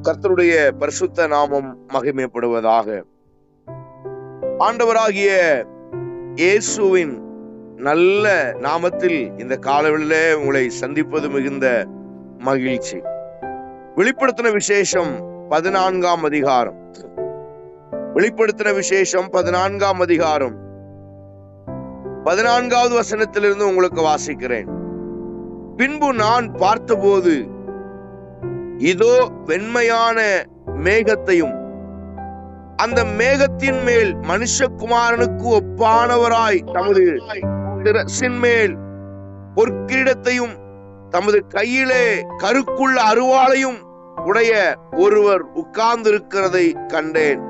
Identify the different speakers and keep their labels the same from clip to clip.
Speaker 1: கர்த்தருடைய பரிசுத்த நாமம் மகிமைப்படுவதாக. ஆண்டவராகிய இயேசுவின் நல்ல நாமத்தில் இந்த காலவெளியிலே உங்களை சந்திப்பது மிகுந்த மகிழ்ச்சி. வெளிப்படுத்தின விசேஷம் 14ஆம் அதிகாரம். வெளிப்படுத்தின விசேஷம் 14ஆம் அதிகாரம் 14வது வசனத்திலிருந்து உங்களுக்கு வாசிக்கிறேன். பின்பு நான் பார்த்தபோது இதோ வெண்மையான மேகத்தையும் அந்த மேகத்தின் மேல் மனுஷகுமாரனுக்கு ஒப்பானவராய் தமது சிரசின் மேல் பொற்கிரீடத்தையும் தமது கையிலே கருக்குள்ள அருவாளையும் உடைய ஒருவர் உட்கார்ந்திருக்கிறதை கண்டேன்.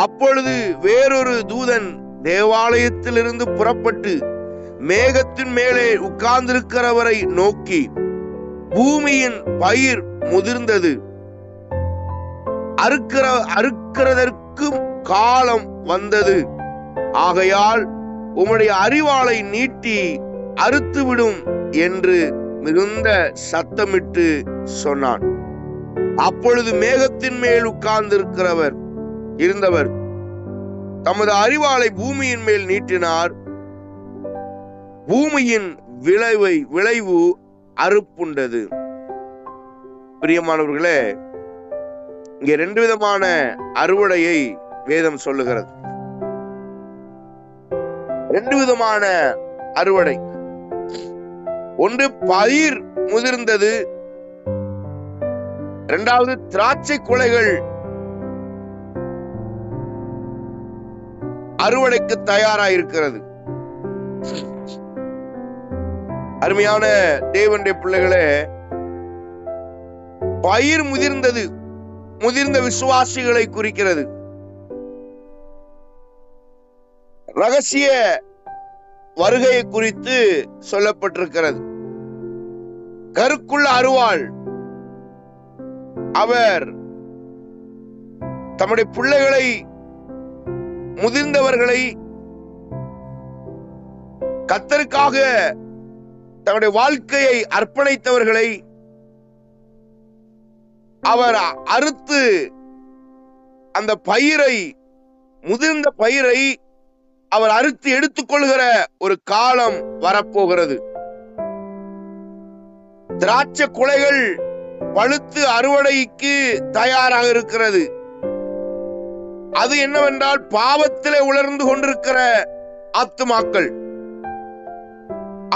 Speaker 1: அப்பொழுது வேறொரு தூதன் தேவாலயத்திலிருந்து புறப்பட்டு மேகத்தின் மேலே உட்கார்ந்திருக்கிறவரை நோக்கி, பூமியின் பயிர் முதிர்ந்தது, அறுக்கிறதற்கும் காலம் வந்தது. ஆகையால் உம்முடைய அரிவாளை நீட்டி அறுத்துவிடும் என்று மிகுந்த சத்தமிட்டு சொன்னான். அப்பொழுது மேகத்தின் மேல் இருந்தவர் தமது அரிவாளை பூமியின் மேல் நீட்டினார். பூமியின் விளைவு அறுப்புண்டது. பிரியமானவர்களே, இங்கே 2 விதமான அறுவடையை வேதம் சொல்லுகிறது. 2 விதமான அறுவடை. ஒன்று பயிர் முதிர்ந்தது, இரண்டாவது திராட்சை குலைகள் அறுவடைக்கு தயாராயிருக்கிறது. அருமையான தேவனுடைய பிள்ளைகளே, பயிர் முதிர்ந்தது முதிர்ந்த விசுவாசிகளை குறிக்கிறது. ரகசிய வருகையை குறித்து சொல்லப்பட்டிருக்கிறது. கருக்குள்ள அருவாள் அவர் தம்முடைய பிள்ளைகளை, முதிர்ந்தவர்களை, கர்த்தருக்காக தன்னுடைய வாழ்க்கையை அர்ப்பணித்தவர்களை அவர் அறுத்து அந்த பயிரை, முதிர்ந்த பயிரை அவர் அறுத்து எடுத்துக்கொள்கிற ஒரு காலம் வரப்போகிறது. திராட்சை குலைகள் பழுத்து அறுவடைக்கு தயாராக இருக்கிறது. அது என்னவென்றால் பாவத்திலே உலர்ந்து கொண்டிருக்கிற ஆத்துமாக்கள்.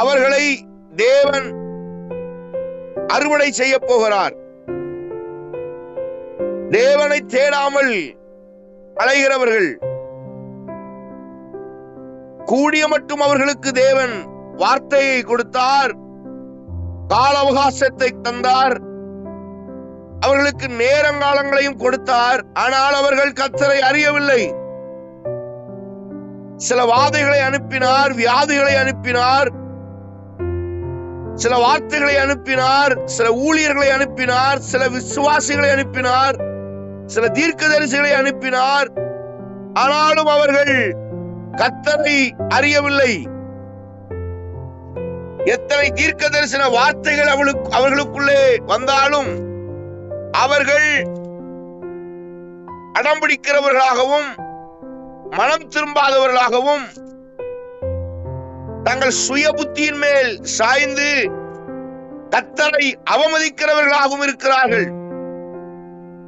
Speaker 1: அவர்களை தேவன் அறுவடை செய்ய போகிறார். தேவனை தேடாமல் அலைகிறவர்கள், கூடிய மட்டும் அவர்களுக்கு தேவன் வார்த்தையை கொடுத்தார், கால அவகாசத்தை தந்தார், அவர்களுக்கு நேரங்காலங்களையும் கொடுத்தார். ஆனால் அவர்கள் கர்த்தரை அறியவில்லை. சில வாதைகளை அனுப்பினார், வியாதிகளை அனுப்பினார், சில வார்த்தைகளை அனுப்பினார், சில ஊழியர்களை அனுப்பினார், சில விசுவாசிகளை அனுப்பினார், சில தீர்க்கதரிசிகளை அனுப்பினார். ஆனாலும் அவர்கள் கர்த்தரை அறியவில்லை. எத்தனை தீர்க்க தரிசன வார்த்தைகள் அவர்களுக்குள்ளே வந்தாலும் அவர்கள் அடம்பிடிக்கிறவர்களாகவும் மனம் திரும்பாதவர்களாகவும் தங்கள் சுய புத்தியின் மேல் சாய்ந்து கர்த்தரை அவமதிக்கிறவர்களாகவும் இருக்கிறார்கள்.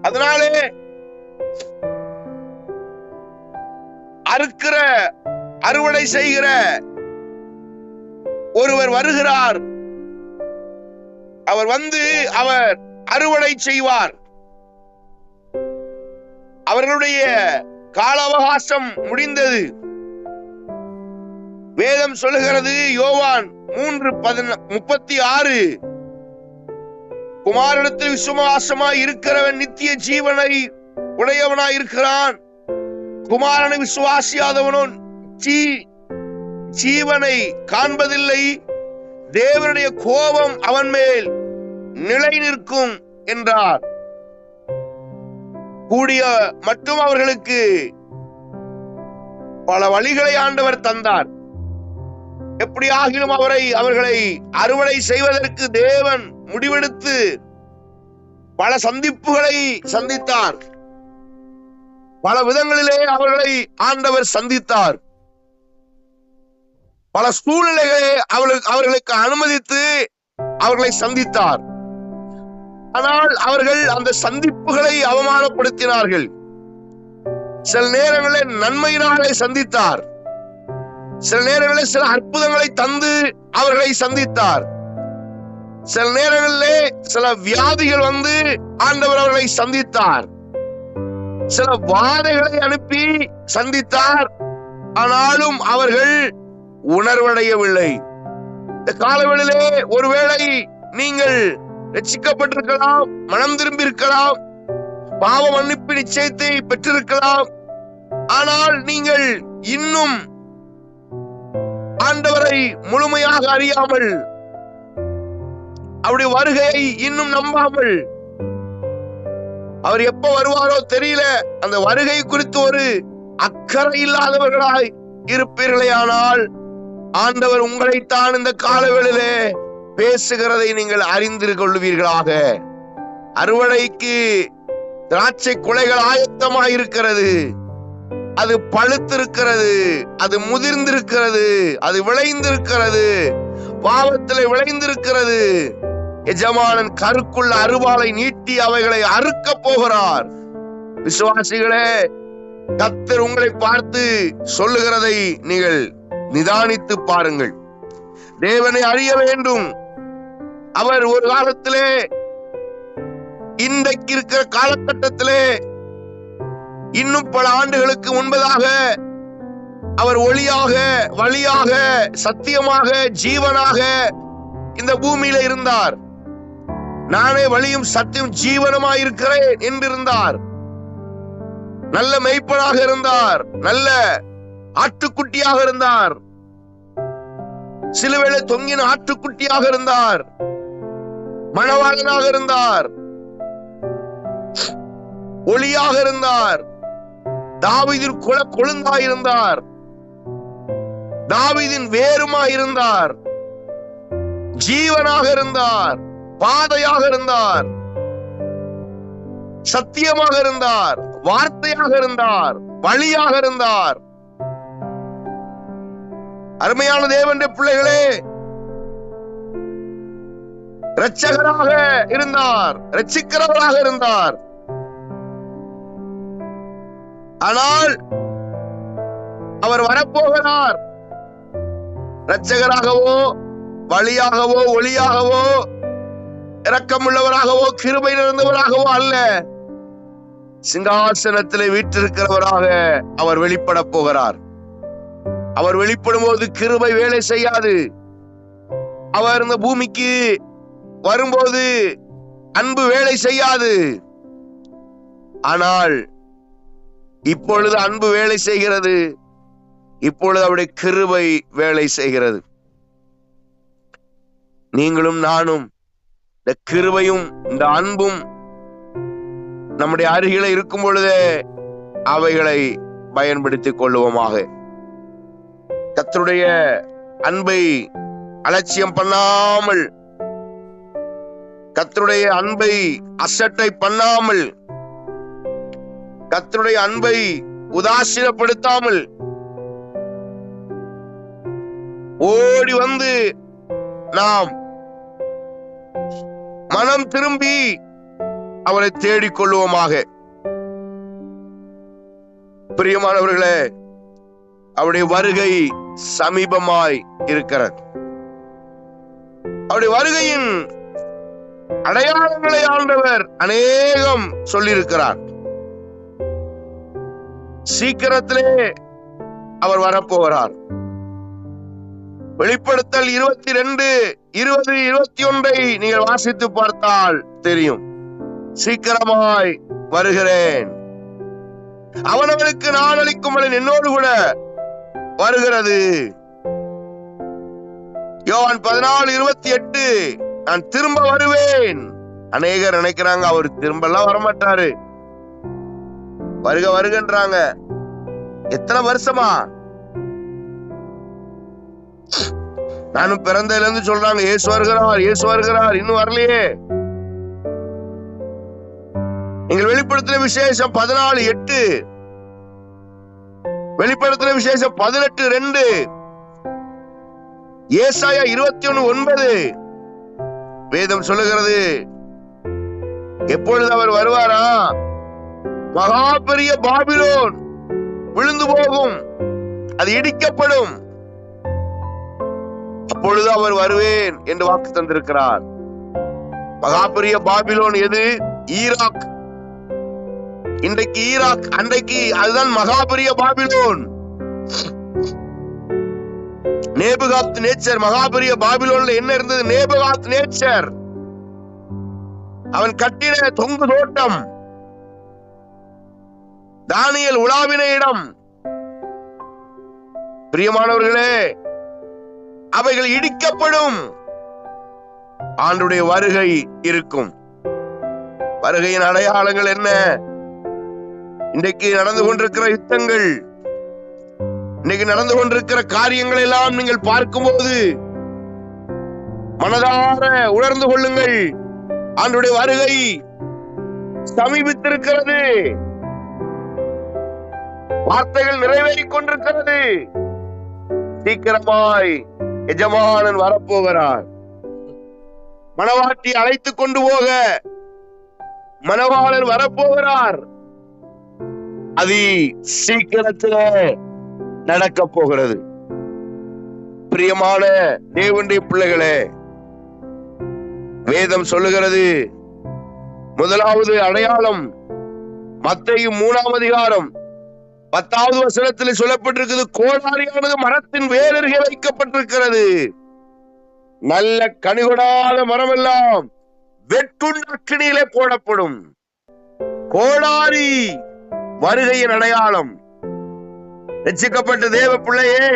Speaker 1: அதனாலே அறுவடை செய்கிற ஒருவர் வருகிறார். அவர் வந்து அவர் அறுவடை செய்வார். அவர்களுடைய கால அவகாசம் முடிந்தது. வேதம் சொல்லுகிறது, யோவான் 3:36, குமாரனிடத்தில் விசுவாசமாய் இருக்கிறவன் நித்திய ஜீவனை உடையவனாய் இருக்கிறான். குமாரனை விசுவாசியாதவனோ ஜீவனை காண்பதில்லை, தேவனுடைய கோபம் அவன் மேல் நிலை நிற்கும் என்றார். கூடிய மட்டும் அவர்களுக்கு பல வழிகளை ஆண்டவர் தந்தார். எப்படி ஆகிலும் அவர்களை அறுவடை செய்வதற்கு தேவன் முடிவெடுத்து பல சந்திப்புகளை சந்தித்தார். பல விதங்களிலே அவர்களை ஆண்டவர் சந்தித்தார். பல சூழ்நிலைகளை அவர்களுக்கு அனுமதித்து அவர்களை சந்தித்தார். ஆனால் அவர்கள் அந்த சந்திப்புகளை அவமானப்படுத்தினார்கள். சில நேரங்களில் நன்மையினாலே சந்தித்தார். சில நேரங்களில் சில அற்புதங்களை தந்து அவர்களை சந்தித்தார். சில நேரங்களிலே சில வியாதிகள் வந்து ஆண்டவர் அவர்களை சந்தித்தார். சில வாதைகளை அனுப்பி சந்தித்தார். ஆனாலும் அவர்கள் உணர்வடையவில்லை. இந்த காலவெளியிலே ஒருவேளை நீங்கள் ரட்சிக்கப்பட்டிருக்கலாம், மனம் திரும்பி இருக்கலாம், பாவ மன்னிப்பு நிச்சயத்தை பெற்றிருக்கலாம். ஆனால் நீங்கள் இன்னும் ஆண்டவரை முழுமையாக அறியாமல், அவருடைய வருகையை இன்னும் நம்பாமல், அவர் எப்ப வருவாரோ தெரியல, அந்த வருகை குறித்து ஒரு அக்கறை இல்லாதவர்களாய் இருப்பீர்களே, ஆனால் ஆண்டவர் உங்களைத்தான் இந்த காலவெளியிலே பேசுகிறதை நீங்கள் அறிந்து கொள்வீர்களாக. அறுவடைக்கு திராட்சை குலைகள் ஆயத்தமாயிருக்கிறது. அது பழுத்திருக்கிறது, அது முதிர்ந்திருக்கிறது, அது விளைந்திருக்கிறது, பாவத்திலே விளைந்திருக்கிறது. எஜமானன் கருக்குள்ள அருவாளை நீட்டி அவைகளை அறுக்க போகிறார். விசுவாசிகளே, கர்த்தர் உங்களை பார்த்து சொல்லுகிறதை நீங்கள் நிதானித்து பாருங்கள். தேவனை அறிய வேண்டும். அவர் ஒரு காலத்திலே, இன்றைக்கு இருக்கிற காலகட்டத்திலே, இன்னும் பல ஆண்டுகளுக்கு முன்பதாக அவர் ஒளியாக, வழியாக, சத்தியமாக, ஜீவனாக இந்த பூமியில இருந்தார். நானே வழியும் சத்தியம் ஜீவனமாயிருக்கிறேன் என்றிருந்தார். நல்ல மெய்ப்பனாக இருந்தார். நல்ல ஆட்டுக்குட்டியாக இருந்தார். சிலுவையிலே தொங்கின ஆட்டுக்குட்டியாக இருந்தார். மணவாளனாக இருந்தார். ஒளியாக இருந்தார். தாவீதின் குல கொழுந்தாய் இருந்தார். தாவீதின் வேருமாய் இருந்தார். ஜீவனாக இருந்தார். பாதையாக இருந்தார். சத்தியமாக இருந்தார். வார்த்தையாக இருந்தார். வழியாக இருந்தார். அருமையான தேவனுடைய பிள்ளைகளே, இரட்சகராக இருந்தார். இரட்சிக்கிறவராக இருந்தார். ஆனால் அவர் வரப்போகிறார். இரட்சகராகவோ, வழியாகவோ, ஒளியாகவோ, இரக்கமுள்ளவராகவோ, கிருபை நிறைந்தவராகவோ அல்ல, சிங்காசனத்திலே வீற்றிருக்கிறவராக அவர் வெளிப்பட போகிறார். அவர் வெளிப்படும் போது கிருபை வேலை செய்யாது. அவர் இந்த பூமிக்கு வரும்போது அன்பு வேலை செய்யாது. ஆனால் இப்பொழுது அன்பு வேலை செய்கிறது. இப்பொழுது அவருடைய கிருபை வேலை செய்கிறது. நீங்களும் நானும் இந்த கிருபையும் இந்த அன்பும் நம்முடைய அருகிலே இருக்கும் பொழுதே அவைகளை பயன்படுத்திக் கொள்ளுவோமாக. கர்த்தருடைய அன்பை அலட்சியம் பண்ணாமல், கர்த்தருடைய அன்பை அசட்டை பண்ணாமல், கர்த்தருடைய அன்பை உதாசீனப்படுத்தாமல் ஓடி வந்து நாம் மனம் திரும்பி அவரை தேடிக் கொள்வோமாக. பிரியமானவர்களே, அவருடைய வருகை சமீபமாய் இருக்கிறது. அவருடைய வருகையின் அடையாளங்களை ஆண்டவர் அநேகம் சொல்லியிருக்கிறார். சீக்கிரத்திலே அவர் வரப்போகிறார். வெளிப்படுத்தல் 22, 20, 21 நீங்கள் வாசித்து பார்த்தால் தெரியும். சீக்கிரமாய் வருகிறேன், அவனவனுக்கு நான் அளிக்கும் பலன் என்னோடு கூட வருகிறது. யோவான் 14:28 நான் திரும்ப வருவேன். அநேகர் நினைக்கிறாங்க அவர் திரும்ப எல்லாம் வரமாட்டாரு, வருக வருகின்றாங்க. எத்தனை வருஷமா? நானும் பிறந்ததுல இருந்து சொல்றாங்க இயேசு வருகிறார், இயேசு வருகிறார், இன்னும் வரலையே. நீங்கள் வெளிப்படுத்தின விசேஷம் 14:8, வெளிப்படுத்தின விசேஷம் 18:2, ஏசாயா 21:9 வேதம் சொல்லுகிறது. எப்பொழுது அவர் வருவாரா? மகா பெரிய பாபிலோன் விழுந்து போகும், அது இடிக்கப்படும், அப்பொழுது அவர் வருவேன் என்று வாக்கு தந்திருக்கிறார். மகா பெரிய பாபிலோன் எது? ஈராக். இன்றைக்கு ஈராக், அன்றைக்கு அதுதான் மகா பெரிய பாபிலோன். நேபுகாத் நேச்சர். மகா பெரிய பாபிலோன்ல என்ன இருந்தது? நேபுகாத் நேச்சர். அவன் கட்டின தொங்கு தோட்டம், தானியேல் உலாவின இடம். பிரியமானவர்களே, அவைகள் இடிக்கப்படும், ஆண்டுடைய வருகை இருக்கும். வருகையின் அடையாளங்கள் என்ன? இன்றைக்கு நடந்து கொண்டிருக்கிற யுத்தங்கள், இன்னைக்கு நடந்து கொண்டிருக்கிற காரியங்கள் எல்லாம் நீங்கள் பார்க்கும்போது மனதார உணர்ந்து கொள்ளுங்கள். ஆண்டுடைய வருகை சமீபித்திருக்கிறது. வார்த்தைகள் நிறைவேறிக் கொண்டிருக்கிறது. சீக்கிரமாய் எஜமானன் வரப்போகிறார். மணவாட்டி அழைத்துக் கொண்டு போக மணவாளன் வரப்போகிறார். அது சீக்கிரத்தில் நடக்க போகிறது. பிரியமான தேவனுடைய பிள்ளைகளே, வேதம் சொல்லுகிறது, முதலாவது அடையாளம் மத்தேயு 3ஆம் அதிகாரம் 10வது வசனத்தில் சொல்லப்பட்டிருக்கிறது. கோடாரியானது மரத்தின் வேரருகே வைக்கப்பட்டிருக்கிறது. நல்ல கனிகொடாத மரம் எல்லாம் வெட்டுண்ட அக்கினியிலே போடப்படும். கோடாரி வருகையின் அடையாளம். ரட்சிக்கப்பட்ட தேவ பிள்ளையே,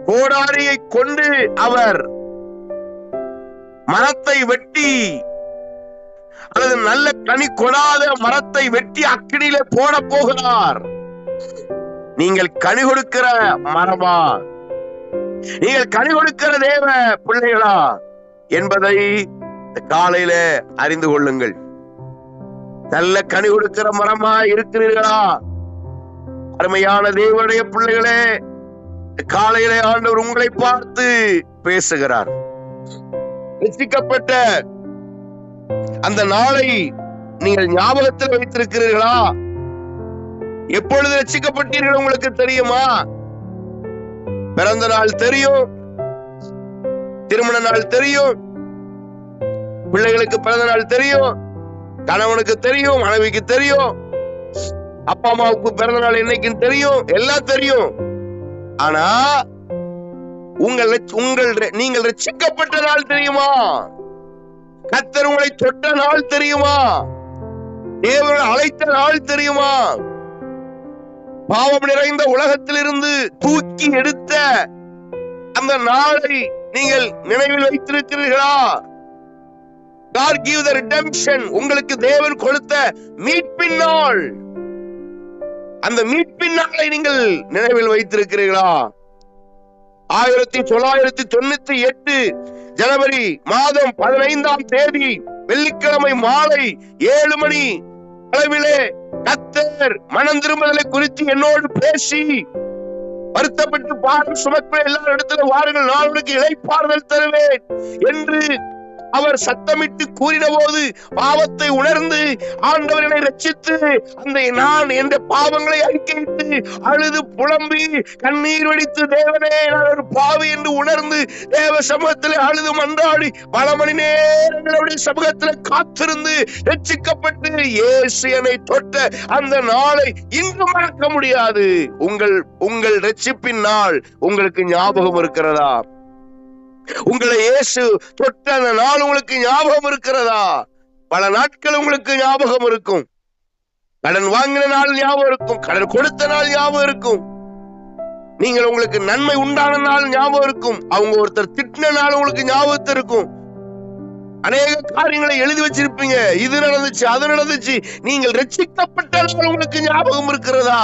Speaker 1: கோடாரியை கொண்டு அவர் மரத்தை வெட்டி, அல்லது நல்ல கனி கொடாத மரத்தை வெட்டி அக்கினியிலே போட போகிறார். நீங்கள் கனி கொடுக்கிற மரமா? நீங்கள் கனி கொடுக்கிற தேவ பிள்ளைகளா என்பதை காலையில அறிந்து கொள்ளுங்கள். நல்ல கனி கொடுக்கிற மரமா இருக்கிறீர்களா? அருமையான தேவனுடைய பிள்ளைகளே, காலையிலே ஆண்டவர் உங்களை பார்த்து பேசுகிறார். ரட்சிக்கப்பட்ட அந்த நாளை நீங்கள் ஞாபகத்தில் வைத்திருக்கிறீர்களா? எப்பொழுது ரட்சிக்கப்பட்டீர்கள் உங்களுக்கு தெரியுமா? பிறந்த நாள் தெரியும், திருமண நாள் தெரியும், பிள்ளைகளுக்கு பிறந்த நாள் தெரியும், கணவனுக்கு தெரியும், மனைவிக்கு தெரியும், அப்பா அம்மாவுக்கு பிறந்த நாள் என்னைக்குன்னு தெரியும், எல்லாம் தெரியும். ஆனா நீங்கள் ரட்சிக்கப்பட்ட நாள் தெரியுமா? கர்த்தர் உங்களை தொட்ட நாள் தெரியுமா? தேவனை அழைத்த நாள் தெரியுமா? பாவம் நிறைந்த உலகத்திலிருந்து தூக்கி எடுத்த அந்த நாளை நீங்கள் நினைவில் வைத்திருக்கிறீர்களா? God give the redemption. உங்களுக்கு தேவன் கொடுத்த மீட்பின் நாள், அந்த மீட்பின் நாளை நீங்கள் நினைவில் வைத்திருக்கிறீர்களா? 1998 ஜனவரி மாதம் 15ஆம் தேதி வெள்ளிக்கிழமை மாலை 7 மணி அளவிலே கர்த்தர் மனம் திரும்புதலை குறித்து என்னோடு பேசி, வருத்தப்பட்டு பாரம் சுமக்கிற எல்லா இடத்துல வாருங்கள், நான் உனக்கு இளைப்பாறுதல் தருவேன் என்று அவர் சத்தமிட்டு கூறின போது, பாவத்தை உணர்ந்து ஆண்டவரை ரட்சித்து அந்த நான் என்ற பாவங்களை அறிக்கையிட்டு அழுது புலம்பி கண்ணீர் வடித்து, தேவனே நான் ஒரு பாவி என்று உணர்ந்து தேவ சமூகத்தில் அழுது மன்றாடி பல மணி நேரங்களுடைய சமூகத்தில் காத்திருந்து ரட்சிக்கப்பட்டு இயேசு என்னை தொட்ட அந்த நாளை இன்று மறக்க முடியாது. உங்கள் ரட்சிப்பின் நாள் உங்களுக்கு ஞாபகம் இருக்கிறதா? உங்களை இயேசு தொட்ட அந்த நாள் உங்களுக்கு ஞாபகம் இருக்கிறதா? பல நாட்கள் உங்களுக்கு ஞாபகம் இருக்கும். கடன் வாங்கின நாள் ஞாபகம் இருக்கும், கடன் கொடுத்த நாள் ஞாபகம் இருக்கும், நீங்கள் உங்களுக்கு நன்மை உண்டான நாள் ஞாபகம் இருக்கும், அவங்க ஒருத்தர் திட்டின நாள் உங்களுக்கு ஞாபகத்தில் இருக்கும். அநேக காரியங்களை எழுதி வச்சிருப்பீங்க, இது நடந்துச்சு அது நடந்துச்சு. நீங்கள் ரட்சிக்கப்பட்ட நாள் உங்களுக்கு ஞாபகம் இருக்கிறதா?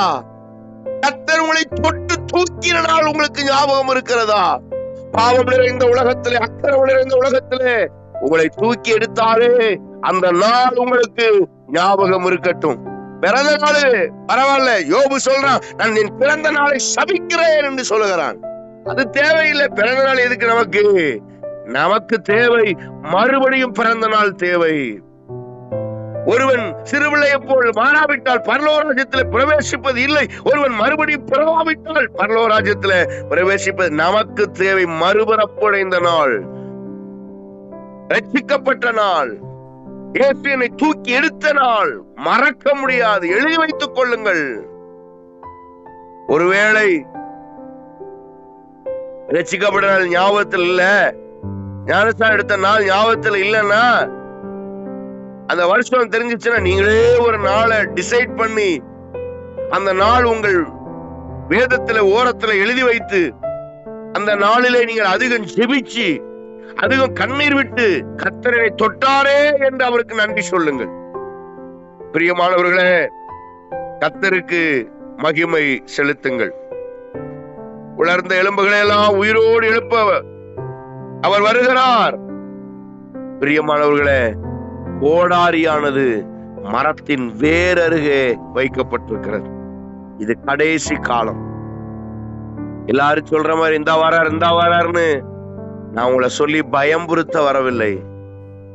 Speaker 1: கர்த்தர் உங்களை தொட்டு தூக்கின நாள் உங்களுக்கு ஞாபகம் இருக்கிறதா? பாவம் நிறைந்த உலகத்திலே, அக்கிரமம் நிறைந்த உலகத்திலே உங்களை தூக்கி எடுத்தாரே அந்த நாள் உங்களுக்கு ஞாபகம் இருக்கட்டும். பிறந்த நாள் பரவாயில்ல, யோபு சொல்றான், நான் என் பிறந்த நாளை சபிக்கிறேன் என்று சொல்லுகிறான். அது தேவையில்லை. பிறந்த நாள் எதுக்கு நமக்கு? நமக்கு தேவை மறுபடியும் பிறந்த நாள் தேவை. ஒருவன் சிறுபிள்ளையை போல் மாறாவிட்டால் பரலோராஜ்யத்தில் பிரவேசிப்பது இல்லை. ஒருவன் மறுபடியும் பிறவாவிட்டால் பரலோராஜ்யத்தில் பிரவேசிப்பது நமக்கு தேவை. மறுபிறப்படைந்த நாள், ரட்சிக்கப்பட்ட நாள், இயேசுவை தூக்கி எடுத்த நாள், மறக்க முடியாது. எழுதி வைத்துக் கொள்ளுங்கள். ஒருவேளை ரட்சிக்கப்பட்ட நாள் ஞாபகத்தில் இல்ல, ஞானஸ்தானம் எடுத்த நாள் ஞாபகத்தில் இல்லைன்னா, அந்த வருஷம் தெரிஞ்சிச்சுன்னா நீங்களே ஒரு நாளை டிசைட் பண்ணி அந்த நாள் உங்கள் வேதத்துல ஓரத்துல எழுதி வைத்து அந்த நாளிலே நீங்கள் அதிகம் ஜெபிச்சு அதிகம் கண்ணீர் விட்டு கர்த்தரை தொட்டாரே என்று அவருக்கு நன்றி சொல்லுங்கள். பிரியமானவர்களே, கர்த்தருக்கு மகிமை செலுத்துங்கள். உலர்ந்த எலும்புகளை எல்லாம் உயிரோடு எழுப்ப அவர் வருகிறார். பிரியமானவர்களே, கோடாரியானது மரத்தின் வேரருகே வைக்கப்பட்டிருக்கிறது. இது கடைசி காலம். எல்லாரும் சொல்ற மாதிரி இந்த வாராருன்னு நான் உங்களை சொல்லி பயம்புறுத்த வரவில்லை.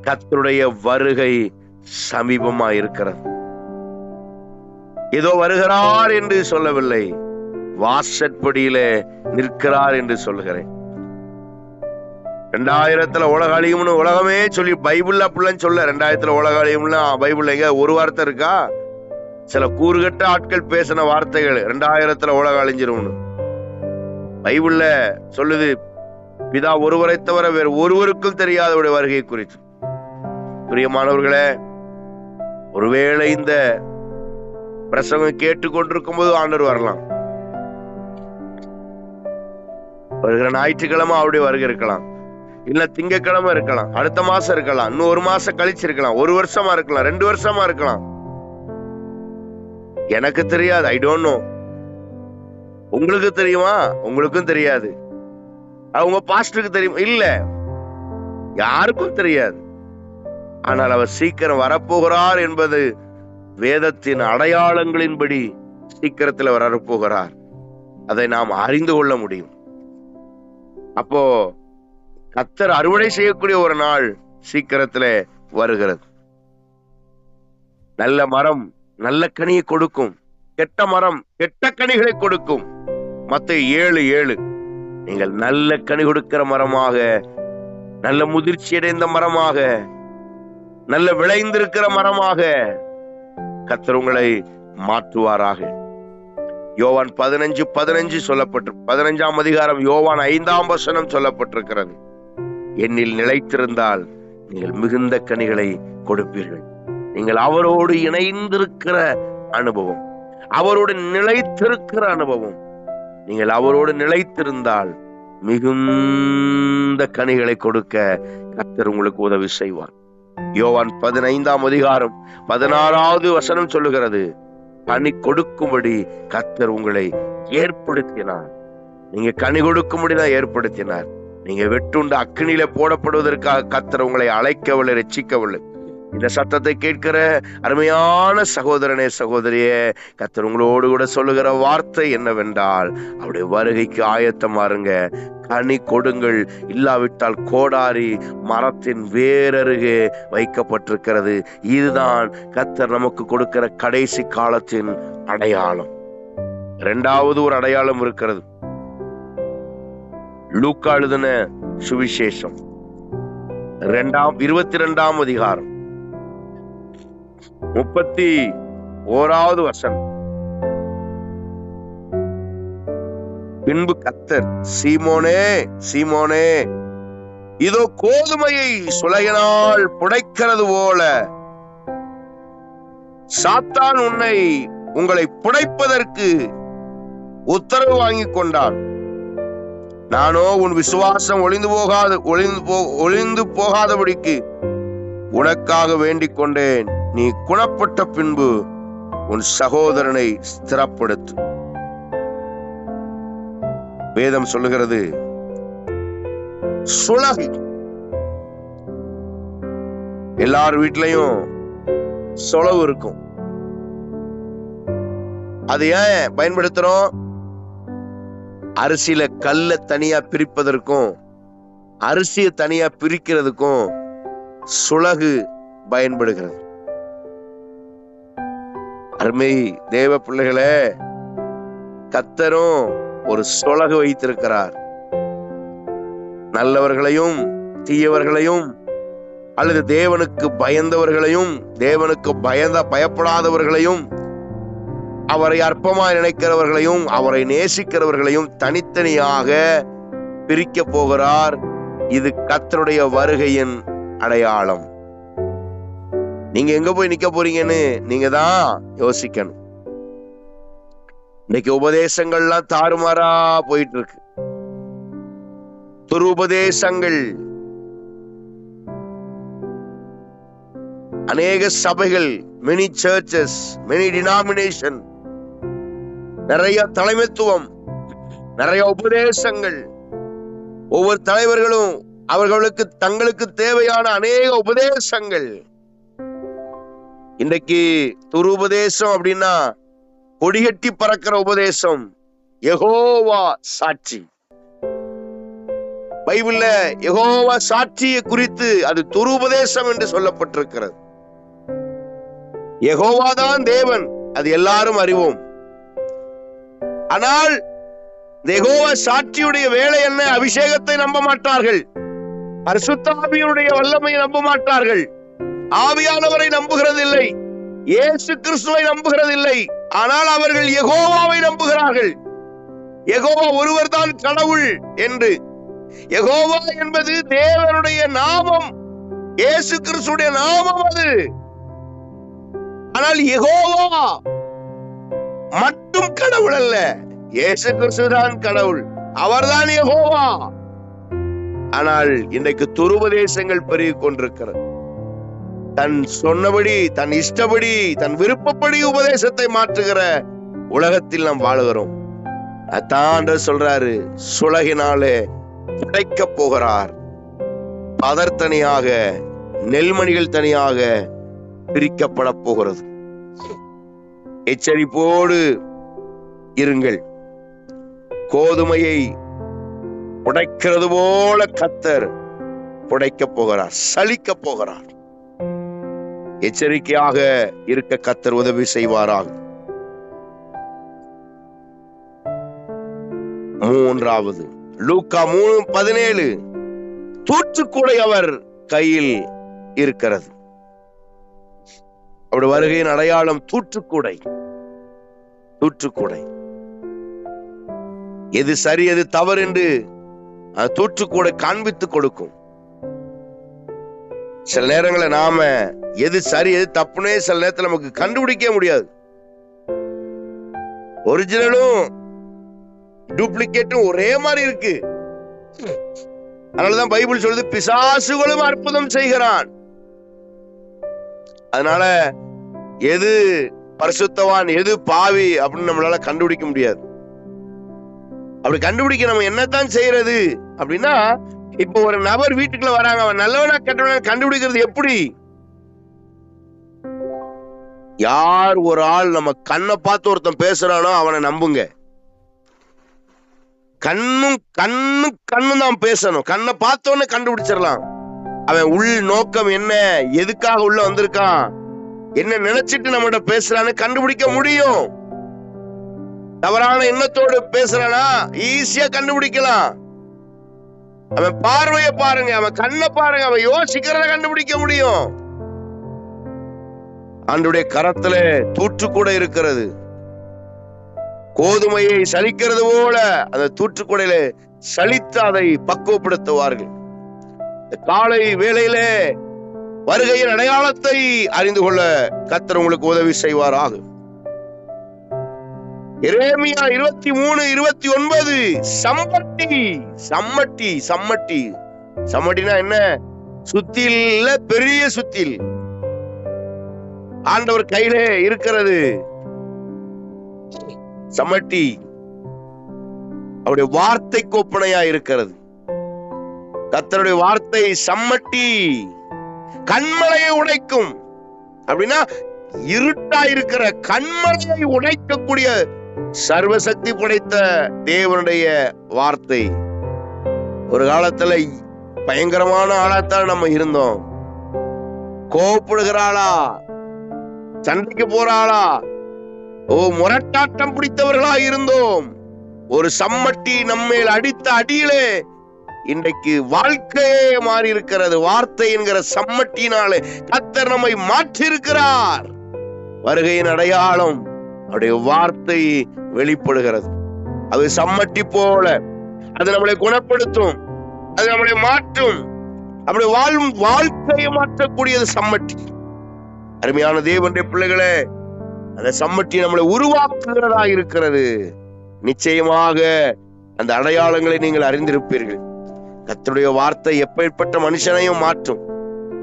Speaker 1: கர்த்தருடைய வருகை சமீபமா இருக்கிறது. ஏதோ வருகிறார் என்று சொல்லவில்லை, வாசற்படியில நிற்கிறார் என்று சொல்லுகிறேன். 2000 உலக அழியும்னு உலகமே சொல்லி பைபிள்ல அப்படிலாம் சொல்ல. 2000 உலக அழியும்னா பைபிள்ல எங்க ஒரு வார்த்தை இருக்கா? சில கூறுகட்ட ஆட்கள் பேசின வார்த்தைகள் 2000 உலக அழிஞ்சிரும்னு பைபிள்ல சொல்லுது. பிதா ஒருவரை தவிர வேறு ஒருவருக்கும் தெரியாதவருடைய வருகை குறித்து. பிரியமானவர்களே, ஒருவேளை இந்த பிரசங்கம் கேட்டுக்கொண்டிருக்கும் போது ஆண்டவர் வரலாம். வருகிற ஞாயிற்றுக்கிழமை அவருடைய வருகை இருக்கலாம், இல்ல திங்கக்கிழமை இருக்கலாம், அடுத்த மாசம் இருக்கலாம், இன்னும் ஒரு மாசம் கழிச்சு இருக்கலாம், ஒரு வருஷமா இருக்கலாம், 2 வருஷமா இருக்கலாம். எனக்கு தெரியாது. I don't know. உங்களுக்கு தெரியுமா? உங்களுக்கும் தெரியாது. அவங்க பாஸ்டருக்கு தெரியும் இல்ல, யாருக்கும் தெரியாது. ஆனால் அவர் சீக்கிரம் வரப்போகிறார் என்பது வேதத்தின் அடையாளங்களின்படி சீக்கிரத்தில் வரப்போகிறார். அதை நாம் அறிந்து கொள்ள முடியும். அப்போ கர்த்தர் அறுவடை செய்யக்கூடிய ஒரு நாள் சீக்கிரத்துல வருகிறது. நல்ல மரம் நல்ல கனியை கொடுக்கும், கெட்ட மரம் கெட்ட கனிகளை கொடுக்கும். மத்தேயு 7:7. நீங்கள் நல்ல கனி கொடுக்கிற மரமாக, நல்ல முதிர்ச்சி அடைந்த மரமாக, நல்ல விளைந்திருக்கிற மரமாக கர்த்தர் உங்களை மாற்றுவாராக. யோவான் 15:15 சொல்லப்பட்டு 15ஆம் அதிகாரம் யோவான் 5ஆம் வசனம் சொல்லப்பட்டிருக்கிறது. என்னில் நிலைத்திருந்தால் நீங்கள் மிகுந்த கனிகளை கொடுப்பீர்கள். நீங்கள் அவரோடு இணைந்திருக்கிற அனுபவம், அவரோடு நிலைத்திருக்கிற அனுபவம். நீங்கள் அவரோடு நிலைத்திருந்தால் மிகுந்த கனிகளை கொடுக்க கர்த்தர் உங்களுக்கு உதவி செய்வார். யோவான் 15ஆம் அதிகாரம் 16வது வசனம் சொல்லுகிறது, கனி கொடுக்கும்படி கர்த்தர் உங்களை ஏற்படுத்தினார். நீங்க கனி கொடுக்கும்படிதான் ஏற்படுத்தினார். நீங்க வெட்டுண்டு அக்கினியில போடப்படுவதற்காக கர்த்தர் உங்களை அழைக்கவில்லை, ரட்சிக்கவில்லை. இந்த சத்தத்தை கேட்கிற அருமையான சகோதரனே, சகோதரியே, கர்த்தர் உங்களோடு கூட சொல்லுகிற வார்த்தை என்னவென்றால், அவருடைய வருகைக்கு ஆயத்தமாருங்க, கனி கொடுங்கள். இல்லாவிட்டால் கோடாரி மரத்தின் வேரருகே வைக்கப்பட்டிருக்கிறது. இதுதான் கர்த்தர் நமக்கு கொடுக்கிற கடைசி காலத்தின் அடையாளம். 2வது ஒரு அடையாளம் இருக்கிறது. லூக்கா எழுதின சுவிசேஷம் 22ஆம் அதிகாரம் 31வது வசனம். பின்பு கர்த்தர், சீமோனே சீமோனே, இதோ கோதுமையை சுளையினால் புடைக்கிறது போல சாத்தான் உங்களை புடைப்பதற்கு உத்தரவு வாங்கி கொண்டான். நானோ உன் விசுவாசம் ஒளிந்து போகாதபடிக்கு உனக்காக வேண்டிக் கொண்டேன். நீ குணப்பட்ட பின்பு உன் சகோதரனை ஸ்திரப்படுத்து. வேதம் சொல்லுகிறது, சுளகு எல்லார் வீட்லயும் சொலவு இருக்கும். அது ஏன் பயன்படுத்துறோம்? அரிசியில கல்ல தனியா பிரிப்பதற்கும் அரிசியை தனியா பிரிக்கிறதுக்கும் சுலகு பயன்படுகிறது. அருமை தேவ பிள்ளைகளே, கர்த்தரும் ஒரு சொலகு வைத்திருக்கிறார். நல்லவர்களையும் தீயவர்களையும் அல்லது தேவனுக்கு பயந்தவர்களையும் தேவனுக்கு பயப்படாதவர்களையும் அவரை அற்பமாய் நினைக்கிறவர்களையும் அவரை நேசிக்கிறவர்களையும் தனித்தனியாக பிரிக்க போகிறார். இது கர்த்தருடைய வருகையின் அடையாளம். நீங்க எங்க போய் நிக்க போறீங்கன்னு நீங்க தான் யோசிக்கணும். இன்னைக்கு உபதேசங்கள்லாம் தாறுமாறா போயிட்டு இருக்கு. துருபதேசங்கள், அநேக சபைகள், many churches, many denomination, நிறைய தலைமைத்துவம், நிறைய உபதேசங்கள். ஒவ்வொரு தலைவர்களும் அவர்களுக்கு தங்களுக்கு தேவையான அநேக உபதேசங்கள். இன்றைக்கு துருபதேசம் அப்படின்னா கொடிகட்டி பறக்கிற உபதேசம். யெகோவா சாட்சி. பைபிள்ல யெகோவா சாட்சியை குறித்து அது துருபதேசம் என்று சொல்லப்பட்டிருக்கிறது. யெகோவாதான் தேவன், அது எல்லாரும் அறிவோம். ஆனால் யெகோவா சாட்சியுடைய வேலை என்ன? அபிஷேகத்தை நம்ப மாட்டார்கள், பரிசுத்த ஆவியினுடைய வல்லமையை நம்ப மாட்டார்கள், ஆவியானவரை நம்புகிறதில்லை, இயேசு கிறிஸ்துவை நம்புகிறதில்லை. ஆனால் அவர்கள் யெகோவாவை நம்புகிறார்கள். யெகோவா ஒருவர் தான் கடவுள் என்று. யெகோவா என்பது தேவனுடைய நாமம், இயேசு கிறிஸ்துடைய நாமம் அது. ஆனால் யெகோவா மட்டும் கடவுள் அல்ல, இயேசு கிறிஸ்து தான் கடவுள், அவர்தான் யெகோவா. ஆனால் இன்றைக்கு துருபதேசங்கள் பெருகிக் கொண்டிருக்கிறது. தன் சொன்னபடி, தன் இஷ்டப்படி, தன் விருப்பப்படி உபதேசத்தை மாற்றுகிற உலகத்தில் நாம் வாழுகிறோம். அதான் சொல்றாரு, சுலகினாலே உடைக்க போகிறார். பதர் தனியாக, நெல்மணிகள் தனியாக பிரிக்கப்பட போகிறது. எச்சரிப்போடு இருங்கள். கோதுமையை உடைக்கிறது போல கர்த்தர் உடைக்க போகிறார், சலிக்க போகிறார். எச்சரிக்கையாக இருக்க கர்த்தர் உதவி செய்வாராக. மூன்றாவது, லூக்கா 3:17, தூற்றுக்கூடை அவர் கையில் இருக்கிறது. அப்படி வருகையின் அடையாளம் தூற்றுக்கூடை. தூற்றுக்கூடை எது சரி எது தவறு என்று தூற்றுக்கூடை காண்பித்துக் கொடுக்கும். சில நேரங்களில் நாம எது சரி எது தப்புனே சில நேரத்தில் நமக்கு கண்டுபிடிக்க முடியாது. ஒரிஜினலும் டூப்ளிகேட்டும் ஒரே மாதிரி இருக்கு. அதனாலதான் பைபிள் சொல்லுது, பிசாசுகளும் அற்புதம் செய்கிறான். அதனால எது பரிசுத்தவான் எது பாவி அப்படின்னு நம்மளால கண்டுபிடிக்க முடியாது. அப்படி கண்டுபிடிக்க நம்ம என்னத்தான் செய்யறது அப்படின்னா, இப்போ ஒரு நபர் வீட்டுக்குள்ள வராங்க, அவன் நல்லவனா கெட்டவனா கண்டுபிடிக்கிறது எப்படி? யார் ஒரு ஆள் நம்ம கண்ணை பார்த்து ஒருத்தன் பேசுறானோ அவனை நம்புங்க. கண்ணும் தான் பேசணும். கண்ணை பார்த்தோன்னு கண்டுபிடிச்சிடலாம் அவன் உள் நோக்கம் என்ன, எதுக்காக உள்ள வந்திருக்கான், என்ன நினைச்சிட்டு நம்மகிட்ட பேசுறான்னு கண்டுபிடிக்க முடியும். தவறான எண்ணத்தோடு பேசுறானா ஈஸியா கண்டுபிடிக்கலாம். அவன் பார்வைய பாருங்க, அவன் கண்ணை பாருங்க, அவன் யோசிக்கிறத கண்டுபிடிக்க முடியும். ஆண்டவருடைய கரத்துல தூற்றுக்கூட இருக்கிறது. கோதுமையை சலிக்கிறது போல அந்த தூற்றுக்கூடையில சலித்து அதை பக்குவப்படுத்துவார்கள். காலை வேளையிலே வருகையின் அடையாளத்தை அறிந்து கொள்ள கர்த்தர் உங்களுக்கு உதவி செய்வாராக. எரேமியா 23:29, சம்மட்டி. சம்மட்டி சம்மட்டி சம்மட்டினா என்ன? சுத்தில, பெரிய சுத்தில் ஆண்டவர் கையிலே இருக்கிறது. சம்மட்டி அவருடைய வார்த்தை கோப்பனையா இருக்கிறது. கர்த்தருடைய வார்த்தை சம்மட்டி. கண்மலையை உடைக்கும். அப்படின்னா இருட்டா இருக்கிற கண்மலையை உடைக்கக்கூடிய சர்வசக்தி படைத்த தேவனுடைய வார்த்தை. ஒரு காலத்துல பயங்கரமான ஆளாத்தான் நம்ம இருந்தோம். கோபப்படுகிற ஆளா, சண்டைக்கு போற ஆளா, முரட்டாட்டம் பிடித்தவர்களா இருந்தோம். ஒரு சம்மட்டி நம்மேல் அடித்த அடியிலே இன்றைக்கு வாழ்க்கையே மாறி இருக்கிறது. வார்த்தை என்கிற சம்மட்டினாலே கர்த்தர் நம்மை மாற்றி இருக்கிறார். வருகையின் அடையாளம் அவருடைய வார்த்தை வெளிப்படுகிறது. அது சம்மட்டி போல, அது நம்மளை குணப்படுத்தும், அது நம்மளை மாற்றும். அப்படி வாழும் வாழ்க்கையை மாற்றக்கூடியது சம்மட்டி. அருமையான தேவனுடைய பிள்ளைகளே, அந்த சம்மட்டி நம்மளை உருவாக்குகிறதா இருக்கிறது. நிச்சயமாக அந்த அடையாளங்களை நீங்கள் அறிந்திருப்பீர்கள். கர்த்தருடைய வார்த்தை எப்பேற்பட்ட மனுஷனையும் மாற்றும்.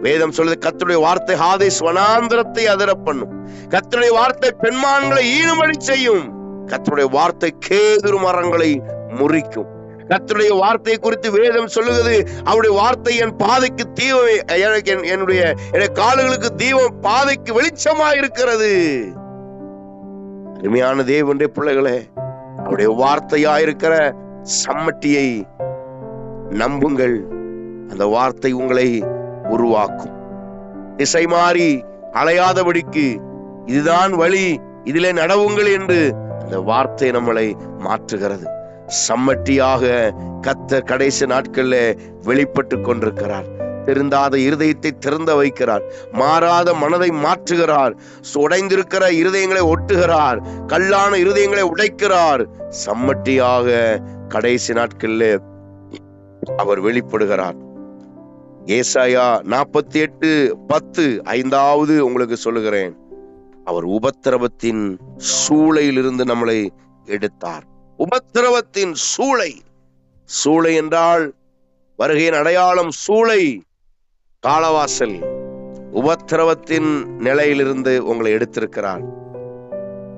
Speaker 1: வேதம் சொல்லுது, கர்த்தருடைய வார்த்தை ஹாதேஸ் வனாந்திரத்தை அதிர பண்ணும். கர்த்தருடைய வார்த்தை பெண்மான்களை ஈனுமடி செய்யும். கர்த்தருடைய வார்த்தை கேதுரு மரங்களை முறிக்கும். கர்த்தருடைய வார்த்தை குறித்து வேதம் சொல்லுகிறது, அவருடைய வார்த்தை என் பாதைக்கு தீபம், என்னுடைய கால்களுக்கு தீபம், பாதைக்கு வெளிச்சமா இருக்கிறது. அருமையான தேவனுடைய பிள்ளைகளே, அவருடைய வார்த்தையாயிருக்கிற சம்மட்டியை நம்புங்கள். அந்த வார்த்தை உங்களை உருவாக்கும். திசை மாறி அலையாதபடிக்கு இதுதான் வழி, இதிலே நடவுங்கள் என்று அந்த வார்த்தை நம்மளை மாற்றுகிறது. சம்மட்டியாக கர்த்தர் கடைசி நாட்கள்ல வெளிப்பட்டு கொண்டிருக்கிறார். திருந்தாத இருதயத்தை திறந்த வைக்கிறார். மாறாத மனதை மாற்றுகிறார். உடைந்திருக்கிற இருதயங்களை ஒட்டுகிறார். கல்லான இருதயங்களை உடைக்கிறார். சம்மட்டியாக கடைசி நாட்கள்ல அவர் வெளிப்படுகிறார். ஏசாயா 48:10 5வது உங்களுக்கு சொல்லுகிறேன். அவர் உபத்திரவத்தின் சூளையிலிருந்து நம்மளை எடுத்தார். உபத்திரவத்தின் சூளை. சூளை என்றால் வருகையின் அடையாளம். சூளை காலவாசல். உபத்திரவத்தின் நிலையிலிருந்து உங்களை எடுத்திருக்கிறார்.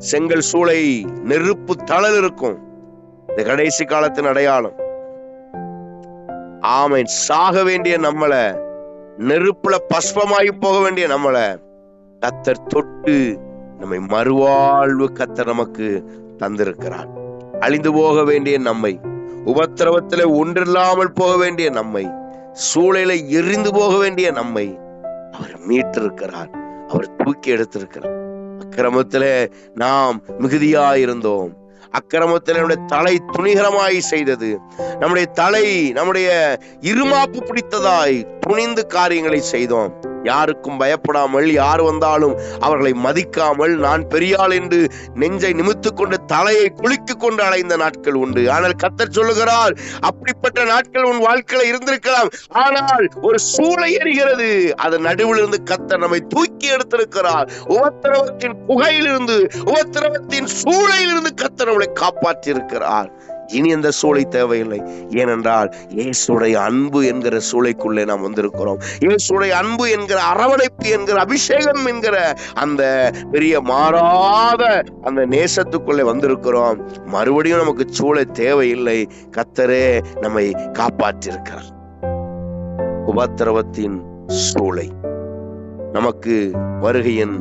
Speaker 1: செங்கல் சூளை, நெருப்பு தழல் இருக்கும். இந்த கடைசி காலத்தின் அடையாளம். ஆமென். சாக வேண்டிய நம்மள, நெருப்புல பஸ்பமாகி போக வேண்டிய நம்மள கர்த்தர் தொட்டு நம்மை மறுவாழ்வு கர்த்தர் நமக்கு தந்திருக்கிறார். அழிந்து போக வேண்டிய நம்மை, உபத்திரவத்திலே ஒன்றில்லாமல் போக வேண்டிய நம்மை, சூளையில எரிந்து போக வேண்டிய நம்மை அவர் மீட்டிருக்கிறார். அவர் தூக்கி எடுத்திருக்கிறார். அக்கிரமத்திலே நாம் மிகுதியாயிருந்தோம். அக்கிரமத்தில் நம்முடைய தலை துணிகரமாய் செய்தது. நம்முடைய தலை நம்முடைய இருமாப்பு பிடித்ததாய் துணிந்து காரியங்களை செய்தோம். யாருக்கும் பயப்படாமல், யார் வந்தாலும் அவர்களை மதிக்காமல், நான் பெரியாள் என்று நெஞ்சை நிமித்து கொண்டு தலையை குலுக்கி கொண்டு அலைந்த நாட்கள் உண்டு. ஆனால் கர்த்தர் சொல்லுகிறார், அப்படிப்பட்ட நாட்கள் உன் வாழ்க்கையில இருந்திருக்கலாம். ஆனால் ஒரு சூளை எரிகிறது. அதன் நடுவில் இருந்து கர்த்தர் நம்மை தூக்கி எடுத்திருக்கிறார். உபத்திரவத்தின் புகையிலிருந்து, உபத்திரவத்தின் சூளையிலிருந்து கர்த்தர் நம்மளை காப்பாற்றி இருக்கிறார். இனி அந்த சூளை தேவையில்லை. ஏனென்றால் இயேசுடைய அன்பு என்கிற சூளைக்குள்ளே நாம் வந்திருக்கிறோம். இயேசுடைய அன்பு என்கிற அரவணைப்பு என்கிற அபிஷேகம் என்கிற அந்த பெரிய மாறாத அந்த நேசத்துக்குள்ளே வந்திருக்கிறோம். மறுபடியும் நமக்கு சூளை தேவையில்லை. கர்த்தரே நம்மை காப்பாற்றியிருக்கிறார். உபத்திரவத்தின் சூளை நமக்கு வருகையின்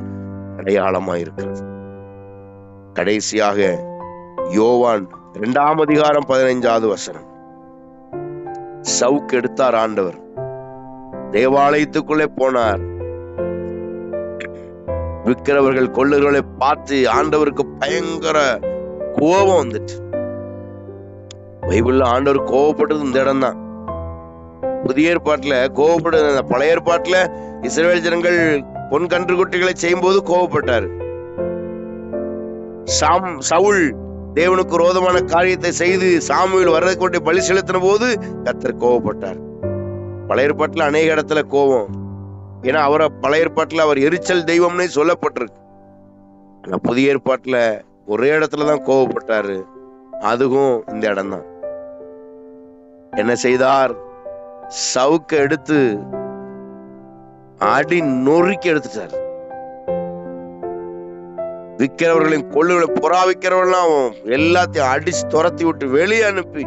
Speaker 1: அடையாளமாயிருக்கிறது. கடைசியாக யோவான் 2:15 சவுக்கு எடுத்தார் ஆண்டவர். தேவாலயத்துக்குள்ளே போனார். விற்கிறவர்கள் கொள்ளுகளை பார்த்து ஆண்டவருக்கு பயங்கர கோபம் வந்துட்டு. பைபிள்ல ஆண்டவர் கோபப்பட்டது இந்த இடம் தான். புதிய ஏற்பாட்டுல கோபப்பட்டது. பழைய ஏற்பாட்டுல இஸ்ரவேல் ஜனங்கள் பொன் கன்றுக்குட்டிகளை செய்யும் போது கோபப்பட்டார். சவுல் தேவனுக்கு விரோதமான காரியத்தை செய்து சாமுவேல் வர்றதுக்கு கொண்டு பலி செலுத்தின போது கர்த்தர் கோபப்பட்டார். பழைய ஏற்பாட்டுல அநேக இடத்துல கோபம். ஏன்னா அவரை பழைய ஏற்பாட்டுல அவர் எரிச்சல் தெய்வம்னே சொல்லப்பட்டிருக்கு. ஆனா புதிய ஏற்பாட்டுல ஒரே இடத்துலதான் கோபப்பட்டாரு. அதுவும் இந்த இடம் தான். என்ன செய்தார்? சவுக்க எடுத்து அடி நொறுக்கி எடுத்துட்டார். விற்கிறவர்களின் கொள்ளுகளை புறா விற்கிறவர்களாம் எல்லாத்தையும் அடிச்சு துரத்தி விட்டு வெளியே அனுப்பி,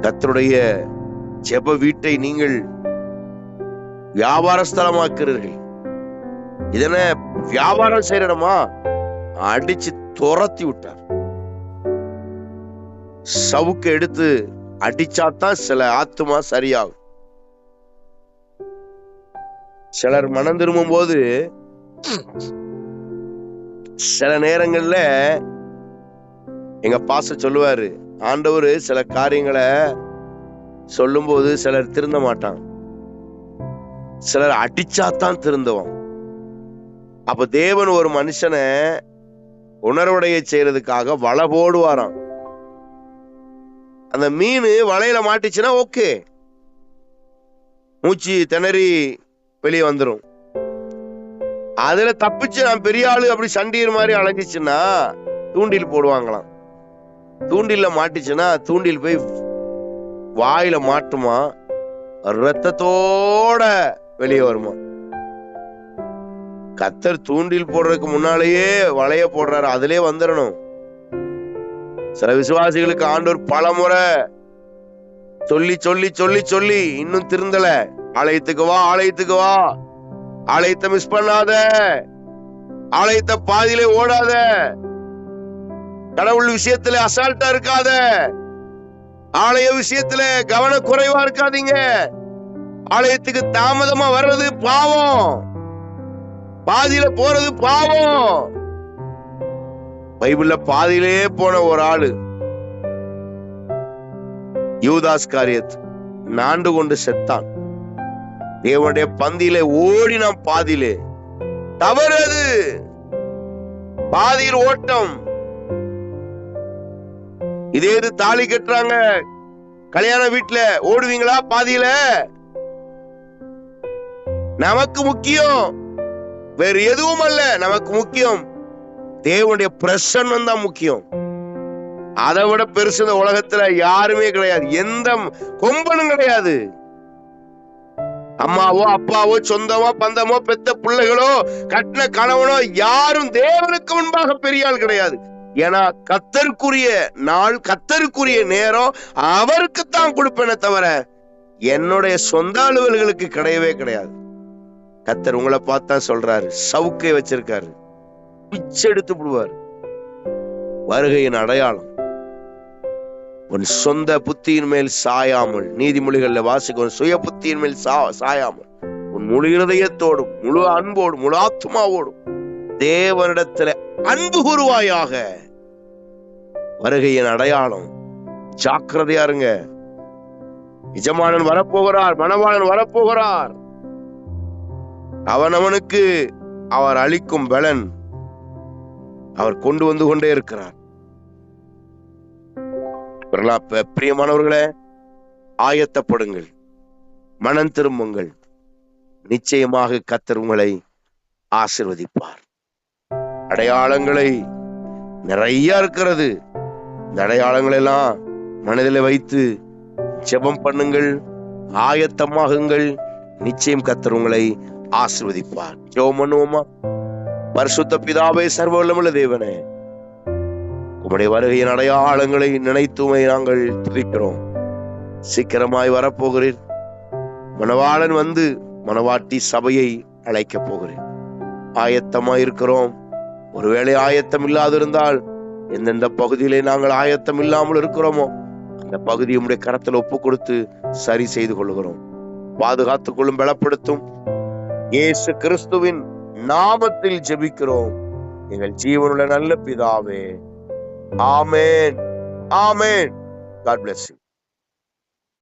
Speaker 1: கர்த்தருடைய ஜெப வீட்டை நீங்கள் வியாபார ஸ்தலமாக்குறீர்கள். இதென்ன வியாபாரம் செய்யற இடமா? அடிச்சு துரத்தி விட்டார். சவுக்கு எடுத்து அடிச்சாதான் சில ஆத்துமா சரியாகும். சிலர் மனம் திரும்பும் போது சில நேரங்கள்ல எங்க பாஸ்டர் சொல்லுவாரு, ஆண்டவர் சில காரியங்களை சொல்லும் போது சிலர் திருந்த மாட்டாங்க, சிலர் அடிச்சாதான் திருந்துவான். அப்ப தேவன் ஒரு மனுஷனை உணர்வுடைய செய்யறதுக்காக வலை போடுவாராம். அந்த மீன் வலையில மாட்டிச்சுன்னா ஓகே, மூச்சு திணறி வெளியே வந்துடும். அதுல தப்பிச்சு நான் பெரிய ஆளு அப்படி சண்டீர் மாதிரி அலைஞ்சிச்சுன்னா தூண்டில் போடுவாங்களாம். தூண்டில மாட்டிச்சுன்னா தூண்டில் போய் வாயில மாட்டுமா, ரத்தத்தோட வெளியே வருமா. கர்த்தர் தூண்டில் போடுறதுக்கு முன்னாலேயே வளைய போடுறாரு, அதிலே வந்துடணும். சில விசுவாசிகளுக்கு ஆண்டவர் பலமுறை சொல்லி சொல்லி சொல்லி சொல்லி இன்னும் திருந்தல. ஆலயத்துக்கு வா, ஆலயத்துக்கு வா, ஆலயத்தை மிஸ் பண்ணாத, ஆலயத்தை பாதியிலே ஓடாத, கடவுள் விஷயத்துல அசால்ட்டா இருக்காத, ஆலய விஷயத்துல கவனக்குறைவா இருக்காதீங்க. ஆலயத்துக்கு தாமதமா வர்றது பாவம், பாதியில போறது பாவம். பைபிள்ல பாதியிலே போன ஒரு ஆளு யூதாஸ் காரியத் நாண்டு கொண்டு செத்தான். தேவனுடைய பந்தியிலே ஓடினான் பாதியிலே. தவறு அது, பாதியில் ஓட்டம். இதே இது தாலி கட்டுறாங்க கல்யாண வீட்டுல, ஓடுவீங்களா பாதியில? நமக்கு முக்கியம் வேறு எதுவும் அல்ல, நமக்கு முக்கியம் தேவனுடைய பிரசன்னம் தான் முக்கியம். அதை விட பெருசு இந்த உலகத்துல யாருமே கிடையாது, எந்த கொம்பனும் கிடையாது. அம்மாவோ அப்பாவோ சொந்தமோ பந்தமோ பெத்த பிள்ளைகளோ கட்டின கணவனோ யாரும் தேவனுக்கு முன்பாக பெரிய ஆள் கிடையாது. ஏன்னா கர்த்தருக்குரிய நாள், கர்த்தருக்குரிய நேரம் அவருக்குத்தான் கொடுப்பேனே தவிர என்னுடைய சொந்த அலுவல்களுக்கு கிடையவே கிடையாது. கர்த்தர் உங்களை பார்த்தா சொல்றாரு, சவுக்கை வச்சிருக்காரு, பிச்சை எடுத்து விடுவார். வருகையின் அடையாளம் உன் சொந்த புத்தியின் மேல் சாயாமல், நீதிமொழிகள்ல வாசிக்கும், சுய புத்தியின் மேல் சாயாமல் உன் முழு இருதயத்தோடும் முழு அன்போடும் முழு ஆத்மாவோடும் தேவனிடத்துல அன்பு கூறுவாயாக. வருகையின் அடையாளம். ஜாக்கிரதையா இருங்க. எஜமானன் வரப்போகிறார், மணவாளன் வரப்போகிறார். அவனவனுக்கு அவர் அளிக்கும் பலன் அவர் கொண்டு வந்து கொண்டே இருக்கிறார். பிரியமானவர்களே, ஆயத்தப்படுங்கள், மனம் திரும்புங்கள். நிச்சயமாக கர்த்தர் உங்களை ஆசீர்வதிப்பார். அடையாளங்களை நிறைய இருக்கிறது. இந்த அடையாளங்கள் எல்லாம் மனதில் வைத்து ஜெபம் பண்ணுங்கள், ஆயத்தமாகுங்கள். நிச்சயம் கர்த்தர் உங்களை ஆசீர்வதிப்பார். ஜெபம் பண்ணுவோமா? பரிசுத்த பிதாவே, சர்வ வல்லமையுள்ள தேவனே, உம்முடைய வருகையின் அடையாளங்களை நினைத்துமை நாங்கள் துதிக்கிறோம். சீக்கிரமாய் வரப்போகிறீர். மணவாளன் வந்து மணவாட்டி சபையை அழைக்க போகிறேன். ஆயத்தமாய் இருக்கிறோம். ஒருவேளை ஆயத்தம் இல்லாதிருந்தால், எந்தெந்த பகுதியிலே நாங்கள் ஆயத்தம் இல்லாமல் இருக்கிறோமோ அந்த பகுதியை உம்முடைய கரத்தில் ஒப்பு கொடுத்து சரி செய்து கொள்கிறோம். பாதுகாத்துக் கொள்ளும், பலப்படுத்தும். இயேசு கிறிஸ்துவின் நாமத்தில் ஜெபிக்கிறோம் எங்கள் ஜீவனுள்ள நல்ல பிதாவே. ஆமென், ஆமென். God bless you.